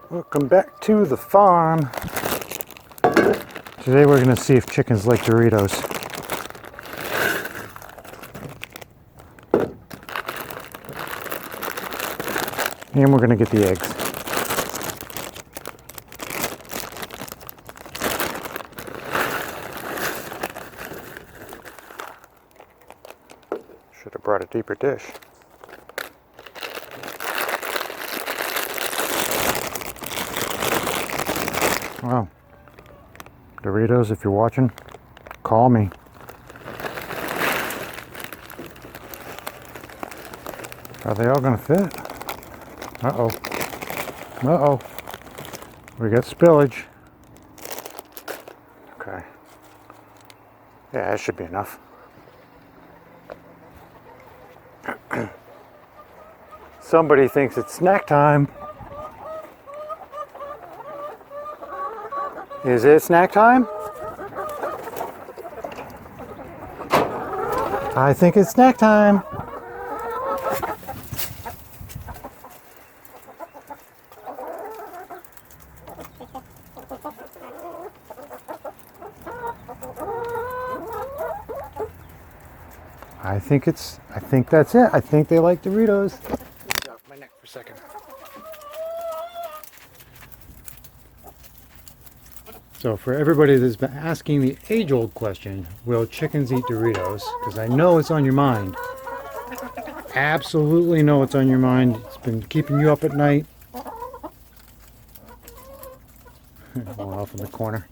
Welcome back to the farm. Today we're going to see if chickens like Doritos. And we're going to get the eggs. Should have brought a deeper dish. Wow. Doritos, if you're watching, call me. Are they all gonna fit? Uh-oh. Uh-oh. We got spillage. Okay. Yeah, that should be enough. Somebody thinks it's snack time. Is it snack time? I think it's snack time. I think that's it. I think they like Doritos. Get off my neck for a second. So for everybody that's been asking the age-old question, will chickens eat Doritos? Because I know it's on your mind. Absolutely know it's on your mind. It's been keeping you up at night. One off in the corner.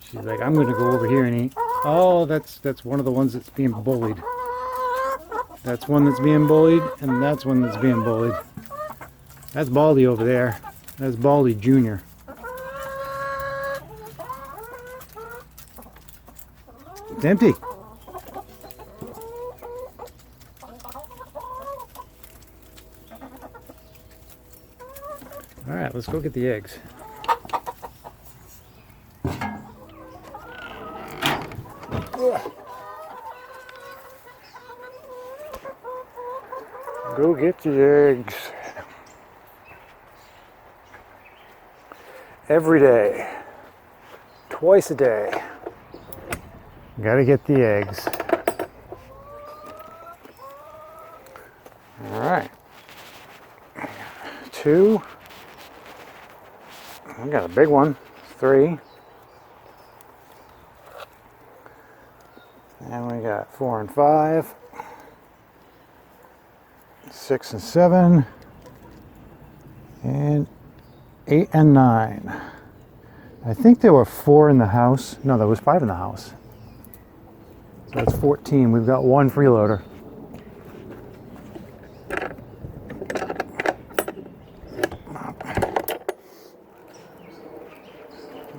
She's like, I'm going to go over here and eat. Oh, that's one of the ones that's being bullied. That's one that's being bullied, and that's one that's being bullied. That's Baldy over there. That's Baldy Jr. It's empty. All right, let's go get the eggs. Go get the eggs. Every day, twice a day, gotta get the eggs. All right, 2. I got a big one. 3. And we got 4 and 5, 6 and 7, and 8 and 9. I think there were 4 in the house. No, there was 5 in the house. So that's 14. We've got 1 freeloader.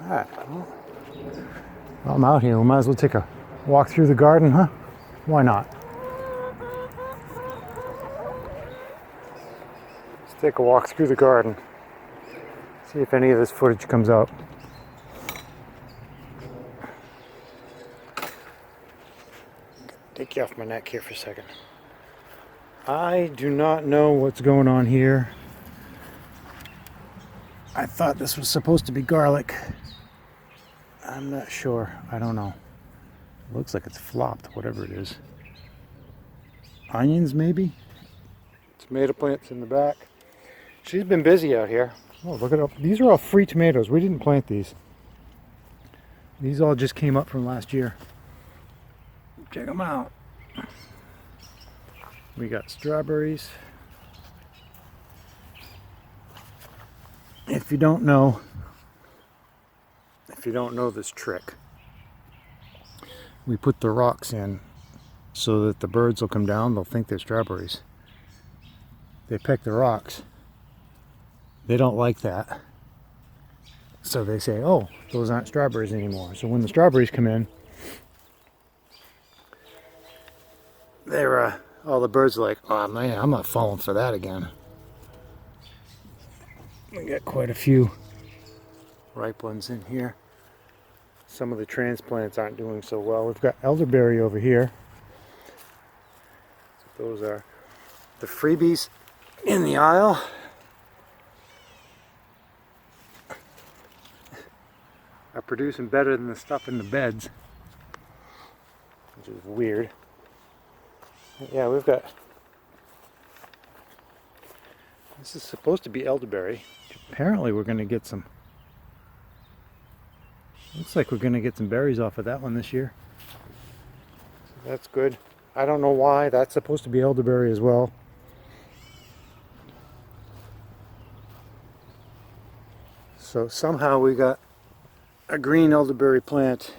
All right. Well, I'm out here. We might as well take a walk through the garden, huh? Why not? Let's take a walk through the garden. See if any of this footage comes out. Take you off my neck here for a second. I do not know what's going on here. I thought this was supposed to be garlic. I'm not sure. I don't know. It looks like it's flopped, whatever it is. Onions, maybe? Tomato plants in the back. She's been busy out here. Oh, look at it. These are all free tomatoes. We didn't plant these. These all just came up from last year. Check them out. We got strawberries. If you don't know this trick, we put the rocks in so that the birds will come down. They'll think they're strawberries. They peck the rocks. They don't like that. So they say, oh, those aren't strawberries anymore. So when the strawberries come in, they're all the birds are like, oh man, I'm not falling for that again. We got quite a few ripe ones in here. Some of the transplants aren't doing so well. We've got elderberry over here. So those are the freebies. in the aisle. Are producing better than the stuff in the beds, which is weird. Yeah, we've got, this is supposed to be elderberry. Apparently we're going to get some, looks like we're going to get some berries off of that one this year. So that's good. I don't know why. That's supposed to be elderberry as well. So somehow we got a green elderberry plant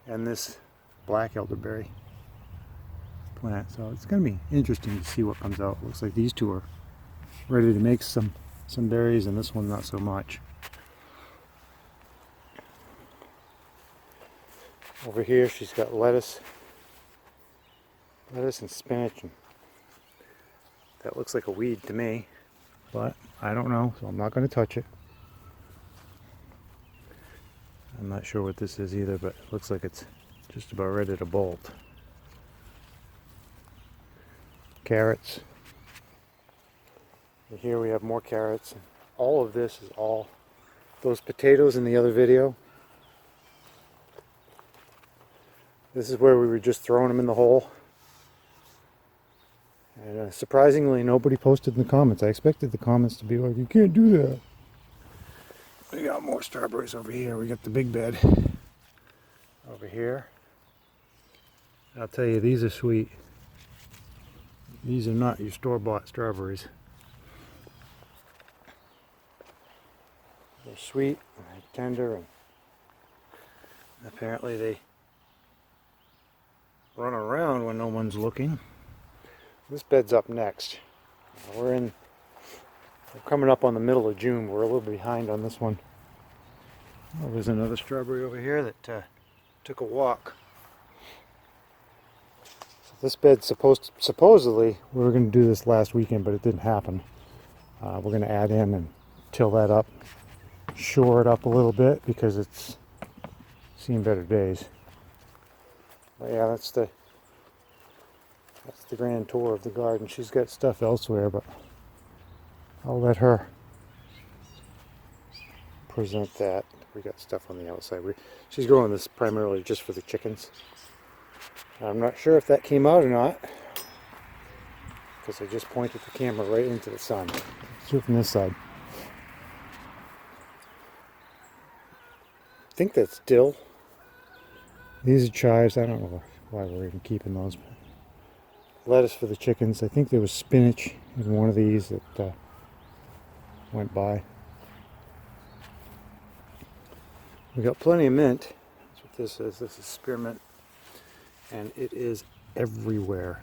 and this black elderberry plant. So it's going to be interesting to see what comes out. Looks like these two are ready to make some berries, and this one not so much. Over here she's got lettuce and spinach, and that looks like a weed to me, but I don't know, so I'm not going to touch it. I'm not sure what this is either, but it looks like it's just about ready to bolt. Carrots. And here we have more carrots. All of this is all those potatoes in the other video. This is where we were just throwing them in the hole. And surprisingly, nobody posted in the comments. I expected the comments to be like, you can't do that. We got more strawberries over here. We got the big bed over here. I'll tell you, these are sweet. These are not your store-bought strawberries. They're sweet and they're tender, and apparently they run around when no one's looking. This bed's up next. We're coming up on the middle of June. We're a little behind on this one. Oh, there's another strawberry over here that took a walk. So this bed's supposedly, we were going to do this last weekend, but it didn't happen. We're going to add in and till that up, shore it up a little bit because it's seen better days. But yeah, that's the grand tour of the garden. She's got stuff elsewhere, but I'll let her present that. We got stuff on the outside. She's growing this primarily just for the chickens. I'm not sure if that came out or not, because I just pointed the camera right into the sun. Let's do it from this side. I think that's dill. These are chives. I don't know why we're even keeping those. Lettuce for the chickens. I think there was spinach in one of these that went by. We got plenty of mint. That's what this is. This is spearmint, and it is everywhere.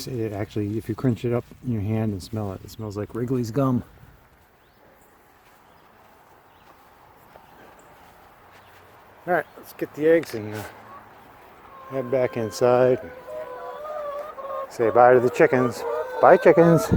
It actually, if you crunch it up in your hand and smell it, it smells like Wrigley's gum. All right, let's get the eggs and head back inside and say bye to the chickens. Bye, chickens.